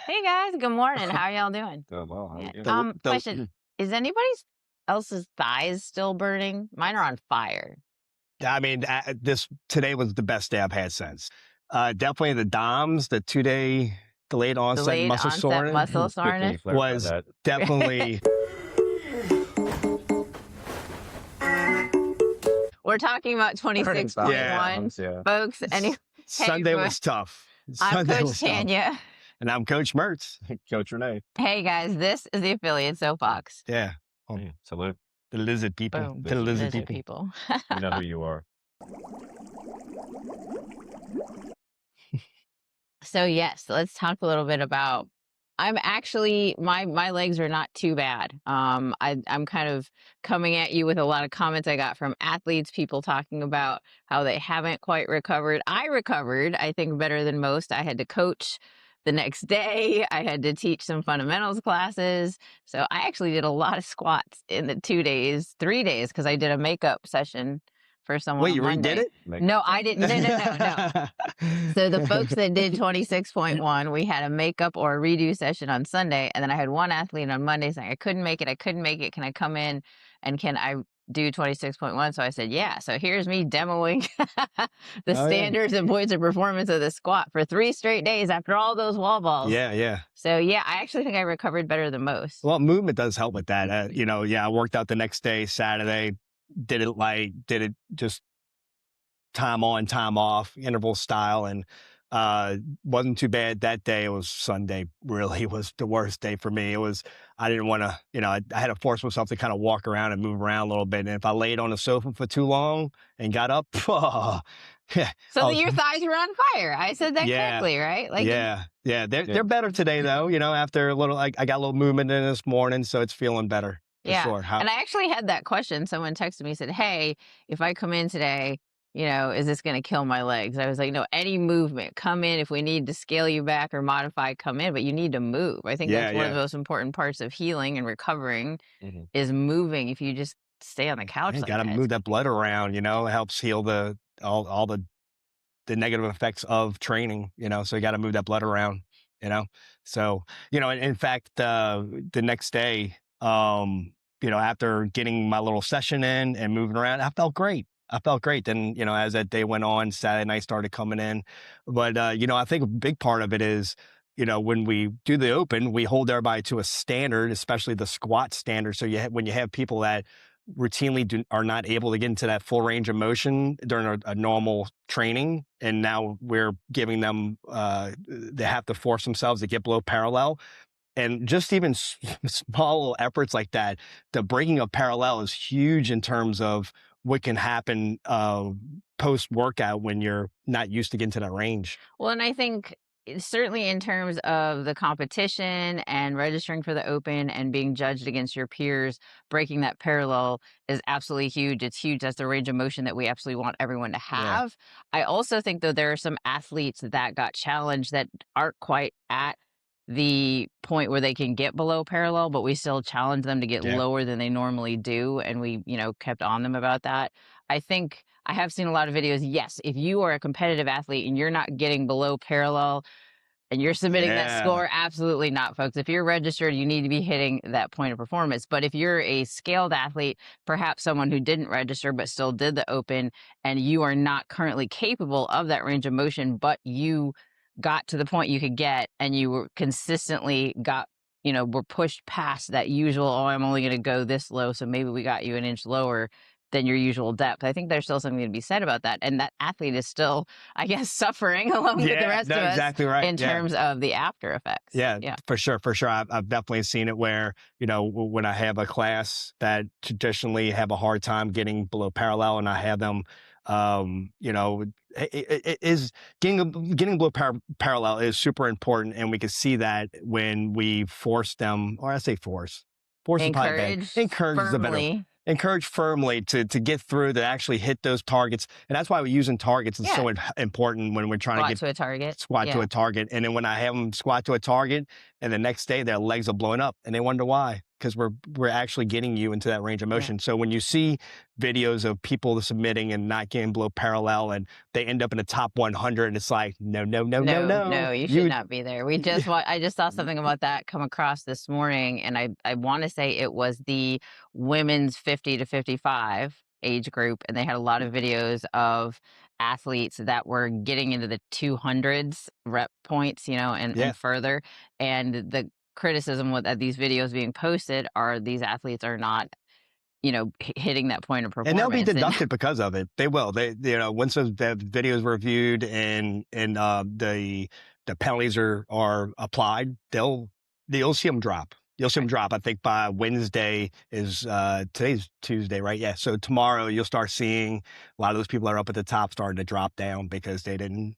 Hey guys, good morning. How are y'all doing? Doing well. How Yeah. you doing? Question: Is anybody else's thighs still burning? Mine are on fire. I mean, today was the best day I've had since. Definitely the DOMS, the 2-day delayed onset Delayed muscle onset soreness muscle Good thing soreness. you clarified was that. definitely We're talking about 26.1, Yeah. folks. Sunday folks. was tough. I'm Sunday Coach was tough. Tanya. And I'm Coach Mertz. Coach Rene. Hey guys, this is the affiliate soapbox. Yeah. Hey, salute. The lizard people. Boom. To the lizard Lizard people. You know who you are. So yes, let's talk a little bit about. I'm actually my legs are not too bad. I'm kind of coming at you with a lot of comments I got from athletes, people talking about how they haven't quite recovered. I recovered, I think, better than most. I had to coach the next day. I had to teach some fundamentals classes. So I actually did a lot of squats in the 2 days, 3 days, because I did a makeup session for someone. Wait, on you Monday. redid it? No, I didn't. No. So the folks that did 26.1, we had a makeup or a redo session on Sunday. And then I had one athlete on Monday saying, I couldn't make it. Can I come in and can I do 26.1? So I said, yeah. So here's me demoing the standards and points of performance of the squat for 3 straight days after all those wall balls. Yeah. So yeah, I actually think I recovered better than most. Well, movement does help with that. I worked out the next day, Saturday, did it just time on, time off, interval style, and wasn't too bad that day. It was Sunday, really was the worst day for me. I didn't want to, I had to force myself to kind of walk around and move around a little bit. And if I laid on the sofa for too long and got up, So your thighs were on fire. I said that correctly, right? They're better today though. After a little, I got a little movement in this morning, so it's feeling better. Yeah. Sure. And I actually had that question. Someone texted me, said, hey, if I come in today, is this going to kill my legs? I was like, no, any movement, come in. If we need to scale you back or modify, come in, but you need to move. I think that's one of the most important parts of healing and recovering is moving. If you just stay on the couch, you got to move that blood around, it helps heal all the negative effects of training, so you got to move that blood around, so, in fact, the next day, after getting my little session in and moving around, I felt great. Then, as that day went on, Saturday night started coming in. But, I think a big part of it is, when we do the open, we hold everybody to a standard, especially the squat standard. So when you have people that routinely are not able to get into that full range of motion during a normal training, and now we're giving them, they have to force themselves to get below parallel. And just even small efforts like that, the breaking of parallel is huge in terms of what can happen post-workout when you're not used to getting to that range. Well, and I think certainly in terms of the competition and registering for the open and being judged against your peers, breaking that parallel is absolutely huge. It's huge. That's the range of motion that we absolutely want everyone to have. Yeah. I also think, though, there are some athletes that got challenged that aren't quite at the point where they can get below parallel, but we still challenge them to get lower than they normally do. And we, kept on them about that. I think I have seen a lot of videos. Yes, if you are a competitive athlete and you're not getting below parallel and you're submitting that score, absolutely not, folks. If you're registered, you need to be hitting that point of performance. But if you're a scaled athlete, perhaps someone who didn't register but still did the open, and you are not currently capable of that range of motion, but you got to the point you could get and you were consistently were pushed past that usual, I'm only going to go this low, so maybe we got you an inch lower than your usual depth. I think there's still something to be said about that. And that athlete is still, I guess, suffering along with the rest of us exactly right. in terms of the after effects. Yeah, for sure. I've definitely seen it where, when I have a class that traditionally have a hard time getting below parallel and I have them, it is getting below parallel is super important. And we can see that when we force them, or I say force is probably bad. Encourage is a better. Encourage firmly to get through, to actually hit those targets. And that's why using targets is so important when we're trying to get to a target. Squat to a target. And then when I have them squat to a target and the next day their legs are blowing up and they wonder why. because we're actually getting you into that range of motion. So when you see videos of people submitting and not getting below parallel and they end up in the top 100, it's like, no, You should not be there. I just saw something about that come across this morning, and I want to say it was the women's 50 to 55 age group, and they had a lot of videos of athletes that were getting into the 200s rep points, and further. And the criticism with these videos being posted are these athletes are not hitting that point of performance. And they'll be deducted because of it. They will. Once the videos were reviewed and the penalties are applied, you'll see them drop. You'll see them drop. I think by Wednesday today's Tuesday, right? Yeah. So tomorrow you'll start seeing a lot of those people that are up at the top starting to drop down because they didn't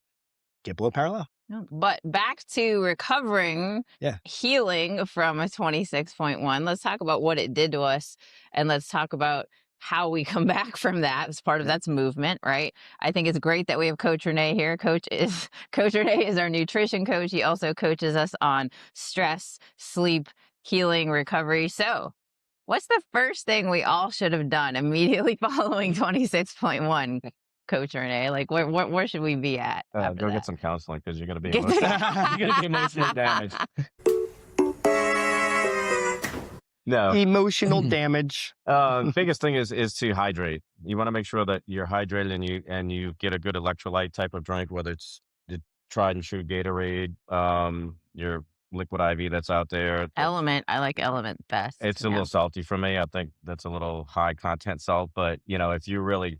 get below parallel. But back to recovering, healing from a 26.1. Let's talk about what it did to us, and let's talk about how we come back from that. As part of that's movement, right? I think it's great that we have Coach Rene here. Coach Rene is our nutrition coach. He also coaches us on stress, sleep, healing, recovery. So what's the first thing we all should have done immediately following 26.1? Coach Rene, like where should we be at? Go get some counseling because you're going to be emotionally damaged. No. Emotional damage. Biggest thing is to hydrate. You want to make sure that you're hydrated and you get a good electrolyte type of drink, whether it's the tried and true Gatorade, your liquid IV that's out there. Element. I like Element best. It's a little salty for me. I think that's a little high content salt, but if you really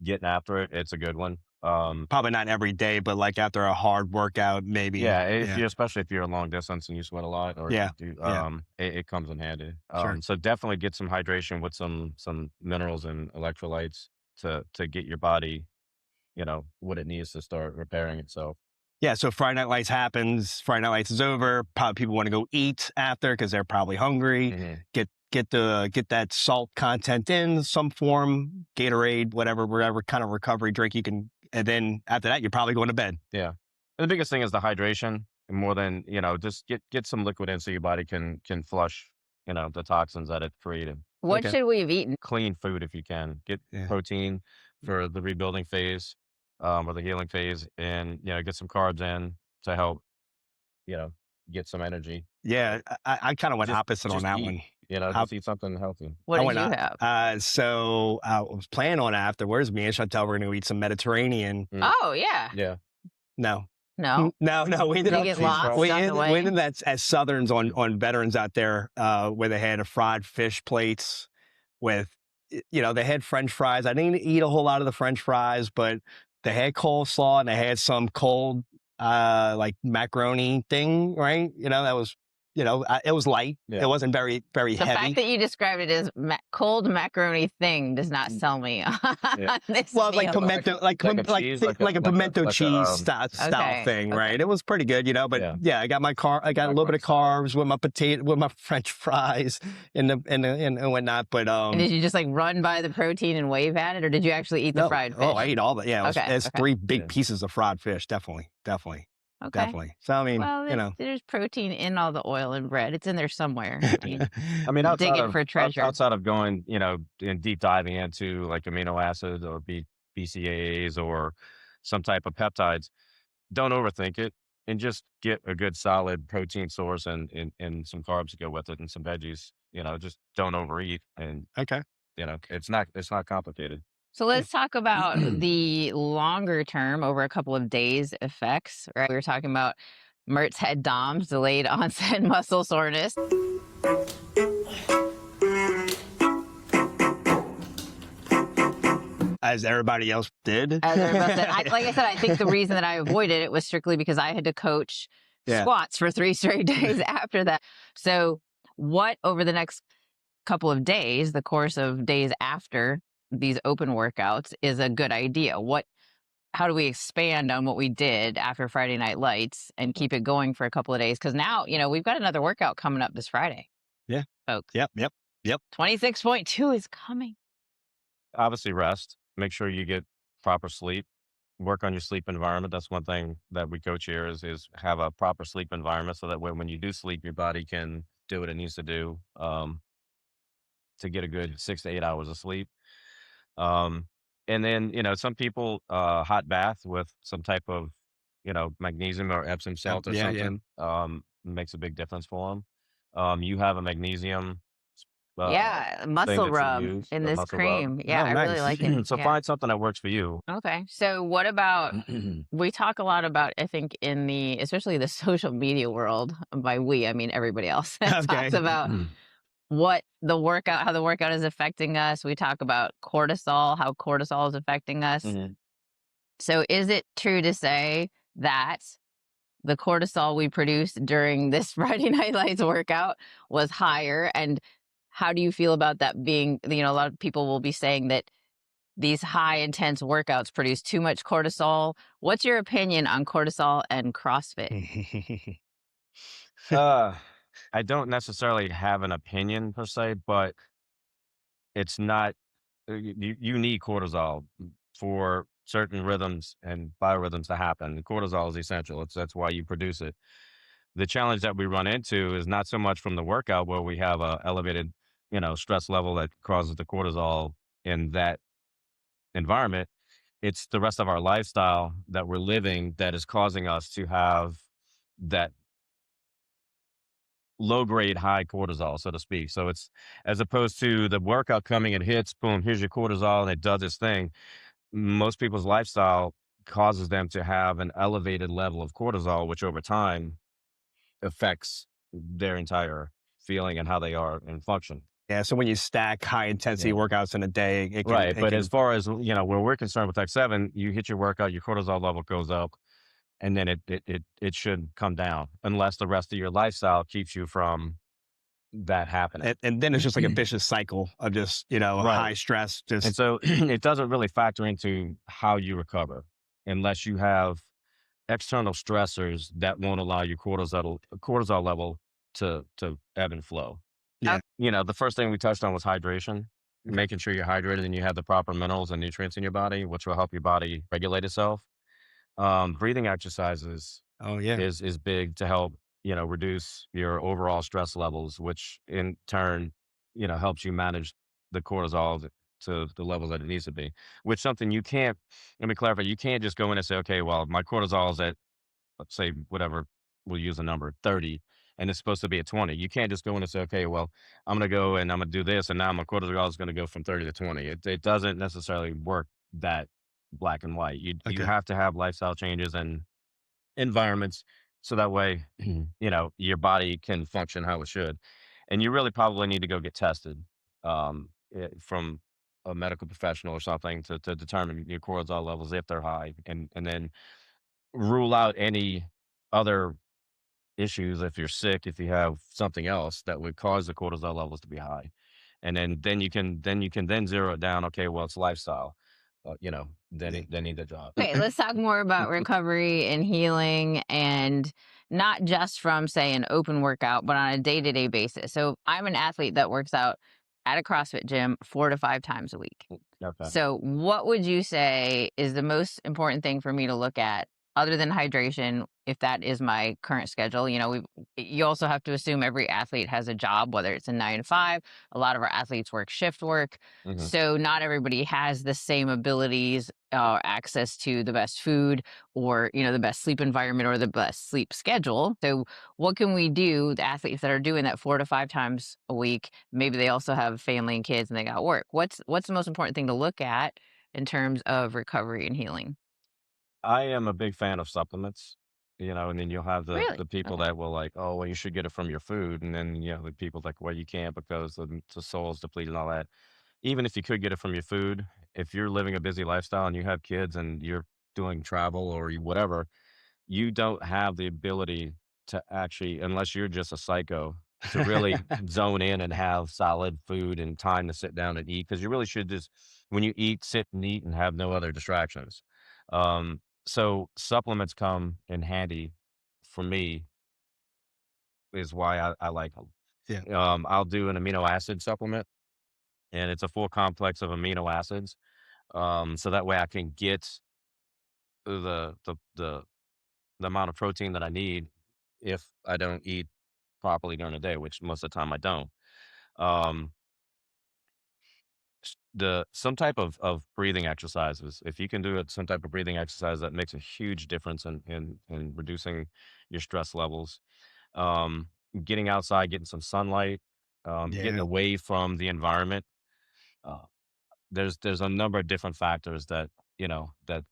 getting after it, it's a good one. Probably not every day, but like after a hard workout, maybe. Especially if you're a long distance and you sweat a lot, or it comes in handy. So definitely get some hydration with some minerals and electrolytes to get your body, what it needs to start repairing itself. Yeah, so Friday Night Lights happens. Friday Night Lights is over. Probably people want to go eat after because they're probably hungry. Mm-hmm. Get that salt content in some form, Gatorade, whatever kind of recovery drink you can, and then after that you're probably going to bed. Yeah, and the biggest thing is the hydration. And more than just get some liquid in so your body can flush the toxins that it created. What should we have eaten? Clean food if you can. Get protein for the rebuilding phase. Or the healing phase, and get some carbs in to help get some energy. Yeah, I kind of went opposite on that one. Just eat something healthy. What did you have? So I was planning on afterwards, me and Chantel were going to eat some Mediterranean. Oh yeah. No. We ended up get lost. We ended as Southerns on veterans out there where they had fried fish plates with they had French fries. I didn't eat a whole lot of the French fries, but they had coleslaw and they had some cold, like macaroni thing, right? That was, it was light. Yeah. It wasn't very, very heavy. The fact that you described it as cold macaroni thing does not sell me. Well, like pimento, like a pimento cheese style thing, right? It was pretty good, but I got I got a little bit of carbs with my French fries and whatnot. But and did you just like run by the protein and wave at it, or did you actually eat the fried fish? Oh, I ate all that. Yeah, it's 3 big pieces of fried fish. Definitely. Okay. Definitely. So I mean, there's protein in all the oil and bread. It's in there somewhere. I mean, digging for treasure. Outside of going, and deep diving into like amino acids or BCAAs or some type of peptides, don't overthink it and just get a good solid protein source and some carbs to go with it and some veggies. Just don't overeat. And it's not complicated. So let's talk about the longer term, over a couple of days effects, right? We were talking about Mertz had DOMS, delayed onset muscle soreness. As everybody else did. Like I said, I think the reason that I avoided it was strictly because I had to coach squats for 3 straight days after that. So what over the next couple of days, the course of days after these open workouts, is a good idea? How do we expand on what we did after Friday Night Lights and keep it going for a couple of days? Because now, we've got another workout coming up this Friday. Yeah. Folks. Yep. 26.2 is coming. Obviously rest. Make sure you get proper sleep. Work on your sleep environment. That's one thing that we coach here is have a proper sleep environment so that when you do sleep, your body can do what it needs to do. to get a good 6 to 8 hours of sleep. Um, and then, some people, hot bath with some type of, magnesium or Epsom Oh, salt or yeah, yeah. something, makes a big difference for them. You have a magnesium, uh, Yeah, thing muscle that you rub use, in a this muscle rub. cream. Yeah, Oh, I really nice. like it. So Yeah. find something that works for you. Okay. So what about we talk a lot about, I think, in the especially the social media world, by we, I mean everybody else talks Okay. about how the workout is affecting us. We talk about cortisol, how cortisol is affecting us. Mhm. So is it true to say that the cortisol we produced during this Friday Night Lights workout was higher? And how do you feel about that being, a lot of people will be saying that these high intense workouts produce too much cortisol. What's your opinion on cortisol and CrossFit? Uh, I don't necessarily have an opinion per se, but it's not you need cortisol for certain rhythms and biorhythms to happen. Cortisol is essential. That's why you produce it. The challenge that we run into is not so much from the workout where we have a elevated, stress level that causes the cortisol in that environment. It's the rest of our lifestyle that we're living that is causing us to have that low grade, high cortisol, so to speak. So it's as opposed to the workout coming and hits, boom, here's your cortisol, and it does its thing. Most people's lifestyle causes them to have an elevated level of cortisol, which over time affects their entire feeling and how they are and function. Yeah, so when you stack high intensity Yeah. workouts in a day, it can Right. it But as can far as, where we're concerned with type 7, you hit your workout, your cortisol level goes up, and then it should come down unless the rest of your lifestyle keeps you from that happening. and then it's just like a vicious cycle of just, Right. high stress, And just so it doesn't really factor into how you recover unless you have external stressors that won't allow your cortisol level to ebb and flow. yeah. The first thing we touched on was hydration, Okay. making sure you're hydrated and you have the proper minerals and nutrients in your body, which will help your body regulate itself. Breathing exercises Oh, yeah. is big to help, reduce your overall stress levels, which in turn, helps you manage the cortisol to the levels that it needs to be. Which something you can't. Let me clarify. You can't just go in and say, okay, well, my cortisol is at, let's say, whatever. We'll use a number 30, and it's supposed to be at 20. You can't just go in and say, okay, well, I'm going to go and I'm going to do this, and now my cortisol is going to go from 30 to 20. It doesn't necessarily work that black and white. You Okay. have to have lifestyle changes and environments so that way your body can function how it should. And you really probably need to go get tested from a medical professional or something to determine your cortisol levels if they're high, and then rule out any other issues if you're sick, if you have something else that would cause the cortisol levels to be high. And then you can zero it down. Okay, well, it's lifestyle. Then Yeah. then need the job. Okay, let's talk more about recovery and healing and not just from, say, an open workout, but on a day to day basis. So I'm an athlete that works out at a CrossFit gym 4 to 5 times a week. Okay. So, what would you say is the most important thing for me to look at other than hydration if that is my current schedule? You also have to assume every athlete has a job, whether it's a 9 to 5. A lot of our athletes work shift work. Hmm. So, not everybody has the same abilities, access to the best food or, the best sleep environment or the best sleep schedule. So, what can we do, the athletes that are doing that 4 to 5 times a week? Maybe they also have family and kids and they got work. What's the most important thing to look at in terms of recovery and healing? I am a big fan of supplements, and then you'll have the Really? people Okay. that will like, oh, well, you should get it from your food, and then the people like, well, you can't because the soul's depleted and all that. Even if you could get it from your food, if you're living a busy lifestyle and you have kids and you're doing travel or whatever, you don't have the ability to actually, unless you're just a psycho, to really zone in and have solid food and time to sit down and eat. Because you really should just, when you eat, sit and eat and have no other distractions. So supplements come in handy for me, is why I like them. Yeah. I'll do an amino acid supplement, and it's a full complex of amino acids. So that way I can get the the amount of protein that I need if I don't eat properly during the day, which most of the time I don't. Um, some type of breathing exercises. If you can do some type of breathing exercise, that makes a huge difference in reducing your stress levels. Um, Getting outside, getting some sunlight, getting Yeah. away from the environment. Uh, there's a number of different factors that that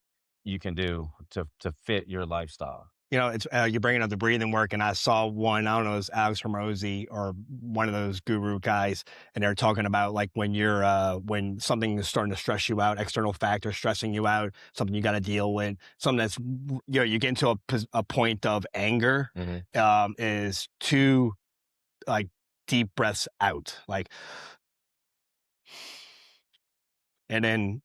you can do to fit your lifestyle. It's you're bringing up the breathing work, and I saw one. I don't know, it was Alex Hormozy or one of those guru guys, and they're talking about like when you're when something is starting to stress you out, external factors stressing you out, something you got to deal with, something that's you get into a point of anger, is two like deep breaths out, like, and then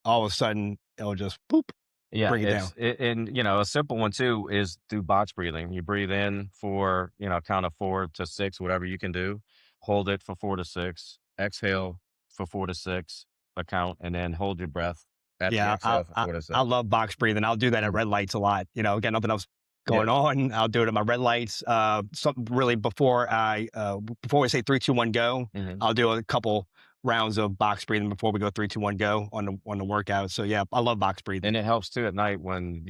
all of a sudden it'll just boop, Yeah, bring it down. and a simple one too is through box breathing. You breathe in for, count of 4 to 6, whatever you can do. Hold it for 4 to 6. Exhale for 4 to 6, a count, and then hold your breath at the Yeah, exhale for four to I six. love box breathing. I'll do that at Mhm. red lights a lot. Got nothing else Yeah. going on. I'll do it at my red lights. Something really before we say 3, 2, 1, go. Mhm. I'll do a couple rounds of box breathing before we go 3, 2, 1, go on the workout. So yeah, I love box breathing. And it helps too at night when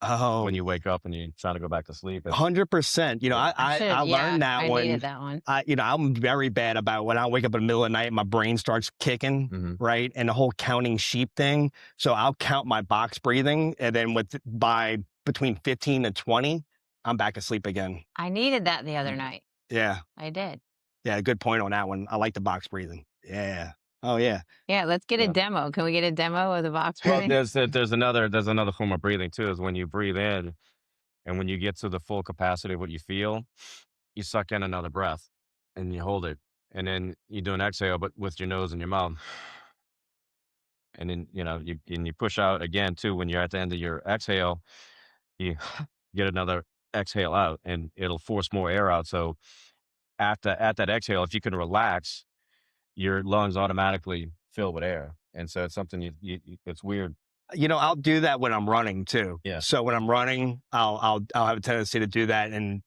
Oh, when you wake up and you're trying to go back to sleep. 100%. Yeah. I learned that I one. needed that one. I'm very bad about when I wake up in the middle of the night, my brain starts kicking, Mhm. right? And the whole counting sheep thing. So I'll count my box breathing, and then by between 15 and 20, I'm back asleep again. I needed that the other night. Yeah. I did. Yeah. Good point on that one. I like the box breathing. Yeah. Oh yeah. Yeah, let's get a Yeah. demo. Can we get a demo of the box Well, breathing? there's another form of breathing too, is when you breathe in and when you get to the full capacity of what you feel, you suck in another breath and you hold it. And then you do an exhale, but with your nose and your mouth. And then, you push out again too. When you're at the end of your exhale, you get another exhale out and it'll force more air out. So at that exhale, if you can relax, your lungs automatically fill with air. And so it's something it's weird. I'll do that when I'm running too. Yeah. So when I'm running, I'll have a tendency to do that. And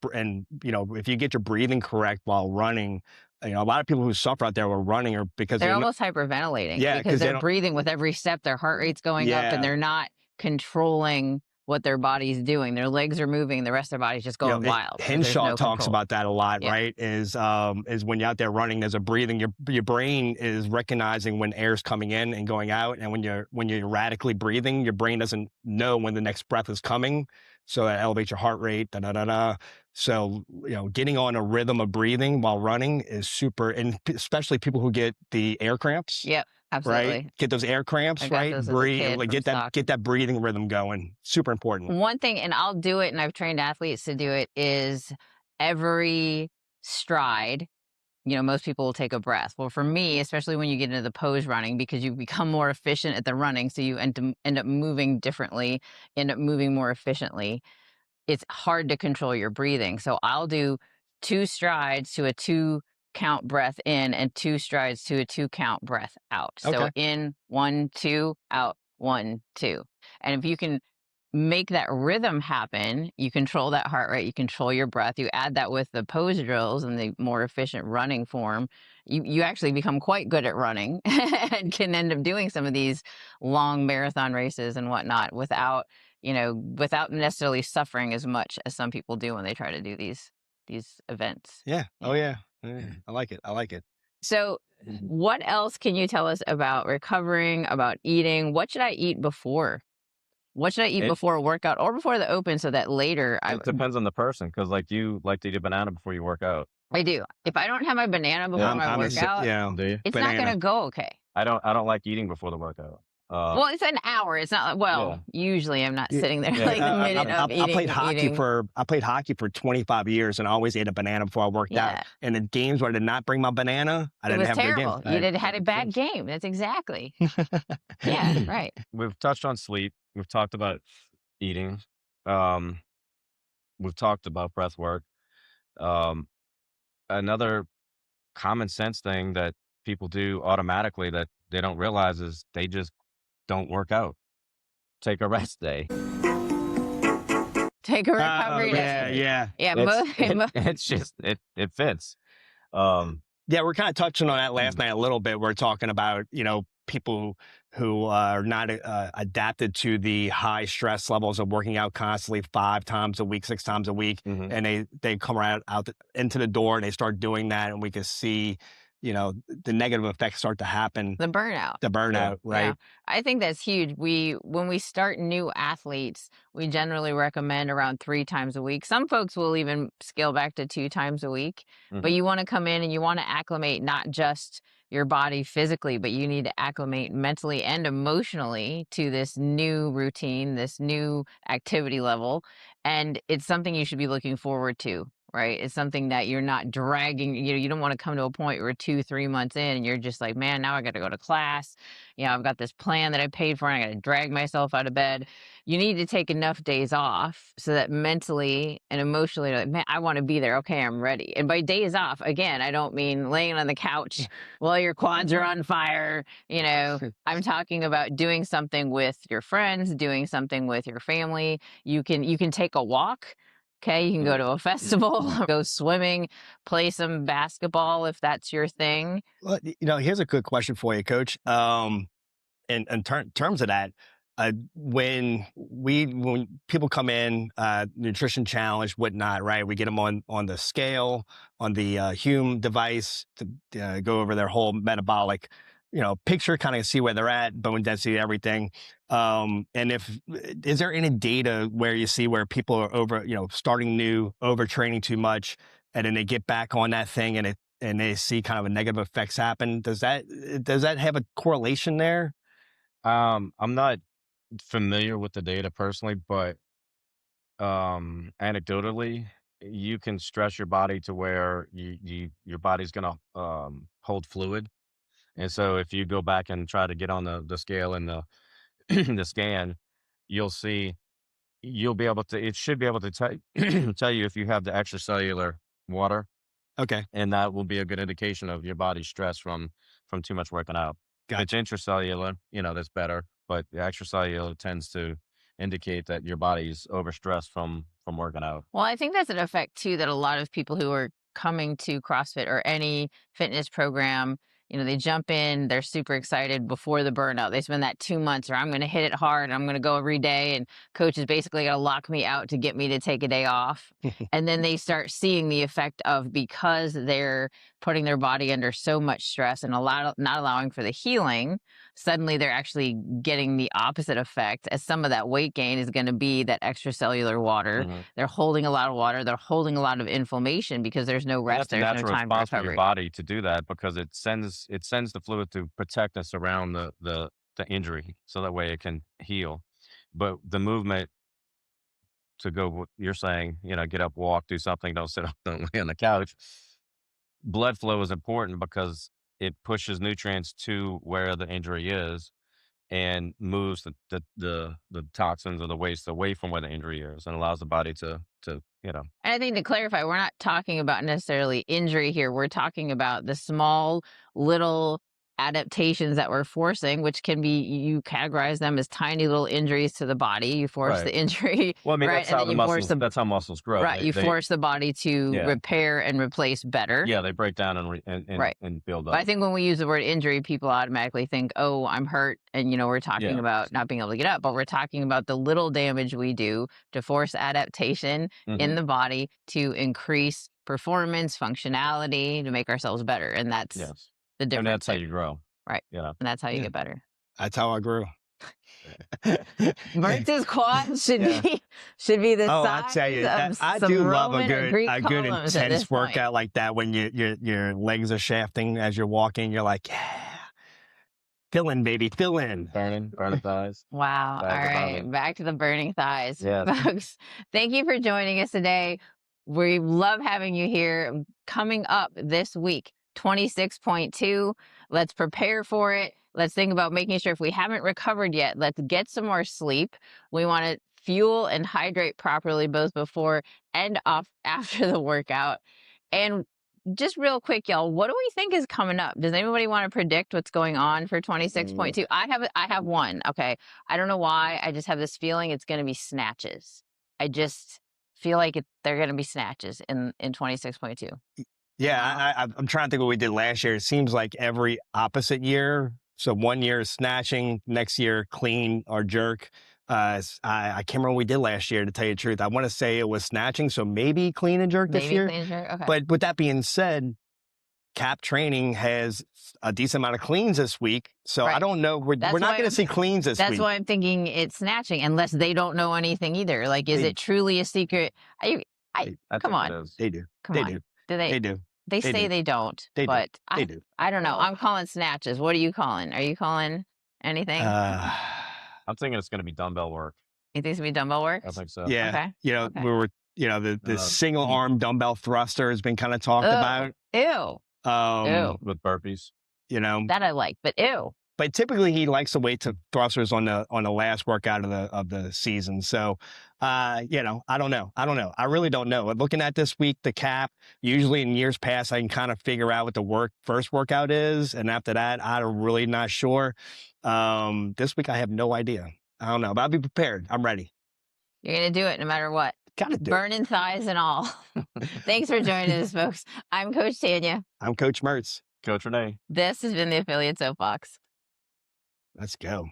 if you get your breathing correct while running, a lot of people who suffer out there were running or because They're almost hyperventilating Yeah, because 'cause they they're don't- breathing with every step. Their heart rate's going up Yeah. and they're not controlling what their body's doing. Their legs are moving, the rest of their body's just going wild. 'Cause there's Henshaw no talks control. about that a lot, Yeah. right? Is when you're out there running, there's a breathing. Your brain is recognizing when air's coming in and going out, and when you're erratically breathing, your brain doesn't know when the next breath is coming. So it elevates your heart rate. Da da da da. So getting on a rhythm of breathing while running is super, and especially people who get the air cramps. Yep, absolutely. Right? Get those air cramps, I got right? those as a Breathe, kid like from soccer. get that breathing rhythm going. Super important. One thing, and I'll do it, and I've trained athletes to do it, is every stride, most people will take a breath. Well, for me, especially when you get into the pose running, because you become more efficient at the running, so you end up moving differently, end up moving more efficiently. It's hard to control your breathing. So I'll do 2 strides to a 2 count breath in and 2 strides to a 2 count breath out. So Okay. in 1, 2, out 1, 2. And if you can make that rhythm happen, you control that heart rate, you control your breath, you add that with the pose drills and the more efficient running form, you actually become quite good at running and can end up doing some of these long marathon races and whatnot without necessarily suffering as much as some people do when they try to do these events. Yeah. Yeah. Oh yeah. I like it. I like it. So what else can you tell us about recovering, about eating? What should I eat before? What should I eat It- before a workout or before the open so that later It depends on the person, because like you like to eat a banana before you work out. I do. If I don't have my banana before my I'm workout, Do you? it's banana. not going to go okay. I don't like eating before the workout. Well, it's an hour. It's not usually I'm not sitting there Yeah. like the minute of eating. I played hockey eating. I played hockey for 25 years and I always ate a banana before I worked out. Yeah. And the games where I did not bring my banana, I It didn't was have a good terrible. game. You had a bad game. That's exactly. Yeah, right. We've touched on sleep. We've talked about eating. We've talked about breath work. Another common sense thing that people do automatically that they don't realize is they just don't work out. Take a rest day. Take a recovery yeah, day. yeah. Yeah, It's just it fits. Yeah, we're kind of touching on that last Mm. night a little bit. We're talking about, people who are not adapted to the high stress levels of working out constantly 5 times a week, 6 times a week, Mhm. and they come into the door and they start doing that, and we can see, the negative effects start to happen. The burnout. The burnout, Yeah, right? I think that's huge. When we start new athletes, we generally recommend around 3 times a week. Some folks will even scale back to 2 times a week. But Mhm. you want to come in and you want to acclimate not just your body physically, but you need to acclimate mentally and emotionally to this new routine, this new activity level. And it's something you should be looking forward to. Right. It's something that you're not dragging, you don't want to come to a point where 2, 3 months in and you're just like, man, now I got to go to class. I've got this plan that I paid for and I got to drag myself out of bed. You need to take enough days off so that mentally and emotionally, like, man, I want to be there. Okay, I'm ready. And by days off, again, I don't mean laying on the couch while your quads are on fire. I'm talking about doing something with your friends, doing something with your family. You can take a walk. Okay, you can go Mm. to a festival, go swimming, play some basketball if that's your thing. Well, here's a good question for you, Coach. In terms of that, when people come in, nutrition challenge, whatnot, right? We get them on the scale, on the Hume device to go over their whole metabolic, picture, kind of see where they're at, bone density, everything. And is there any data where you see where people are starting new, overtraining too much, and then they get back on that thing and they see kind of a negative effects happen? Does that have a correlation there? I'm not familiar with the data personally, but anecdotally, you can stress your body to where your body's gonna hold fluid. And so if you go back and try to get on the scale and the the scan, you'll see you'll be able to it should be able to tell you if you have the extracellular water, Okay, and that will be a good indication of your body's stress from too much working out. If it's gotcha. intracellular, that's better, but the extracellular tends to indicate that your body's overstressed from working out. Well, I think that's an effect too that a lot of people who are coming to CrossFit or any fitness program, they jump in, they're super excited before the burnout. They spend that 2 months, or I'm going to hit it hard. I'm going to go every day. And coach is basically going to lock me out to get me to take a day off. And then they start seeing the effect of, because they're putting their body under so much stress and not allowing for the healing, suddenly they're actually getting the opposite effect, as some of that weight gain is going to be that extracellular water. Mhm. They're holding a lot of water. They're holding a lot of inflammation because there's no And rest. that's a There's no natural time to response for your recovery. body to do that because it sends the fluid to protect us around the injury, so that way it can heal. But the movement to go, what you're saying, get up, walk, do something, don't sit up, don't lay on the couch. Blood flow is important because it pushes nutrients to where the injury is and moves the toxins or the waste away from where the injury is and allows the body to. And I think, to clarify, we're not talking about necessarily injury here. We're talking about the small little adaptations that we're forcing, which can be, you categorize them as tiny little injuries to the body. You force Right. the injury, Well, I mean, right? that's And how then the you force muscles the that's how muscles grow. right, you They force the body to yeah. repair and replace better. Yeah, they break down and Right. and build But I up. think when we use the word injury, people automatically think, oh, I'm hurt. And, we're talking Yeah. about not being able to get up, but we're talking about the little damage we do to force adaptation in Mhm. the body to increase performance, functionality, to make ourselves better. And that's Yes. the And difference that's how there. you grow, Right. you know? And that's how you Yeah, get better. that's how I grew. Mertz's quads should Yeah. be the Oh, I size tell you, of I some do love Roman or Greek a good columns at this intense point. workout like that when your legs are shafting as you're walking. You're like, yeah, fill in, baby, fill in. Burning thighs. Wow. All Thighs are right. burning. Back to the burning thighs, Yes. folks. Thank you for joining us today. We love having you here. Coming up this week, 26.2. Let's prepare for it. Let's think about making sure, if we haven't recovered yet, let's get some more sleep. We want to fuel and hydrate properly, both before and after the workout. And just real quick, y'all, what do we think is coming up? Does anybody want to predict what's going on for 26.2? I have one. Okay. I don't know why. I just have this feeling it's going to be snatches. I just feel like they're going to be snatches in 26.2. Yeah, I'm trying to think what we did last year. It seems like every opposite year. So one year is snatching, next year clean or jerk. I can't remember what we did last year, to tell you the truth. I want to say it was snatching, so maybe clean and jerk this Maybe year. clean and jerk. Okay. But with that being said, cap training has a decent amount of cleans this week. So I Right. don't know. We're That's not why going to see cleans this That's week. why I'm thinking it's snatching, unless they don't know anything either. Like, is They- it truly a secret? I Come think on. it is. They do. Come They on. do. Do They they? do. They They say do. they don't, They do. but They do. I don't know. Well- I'm calling snatches. What are you calling? Are you calling anything? I'm thinking it's going to be dumbbell work. You think it's gonna be dumbbell work? I think so. Yeah. Okay. You know, Okay. we were, you know, the single arm dumbbell thruster has been kind of talked about. Ew. Ew. With burpees. You know, That I like, but ew. but typically he likes to wait to thrusters on the last workout of the season. So, you know, I don't know. I really don't know. Looking at this week, the cap, usually in years past, I can kind of figure out what the first workout is. And after that, I'm really not sure. This week, I have no idea. I don't know, but I'll be prepared. I'm ready. You're gonna do it no matter what. Gotta do it. Burning thighs and all. Thanks for joining us, folks. I'm Coach Tanya. I'm Coach Mertz. Coach Rene. This has been the Affiliate Soapbox. Let's go.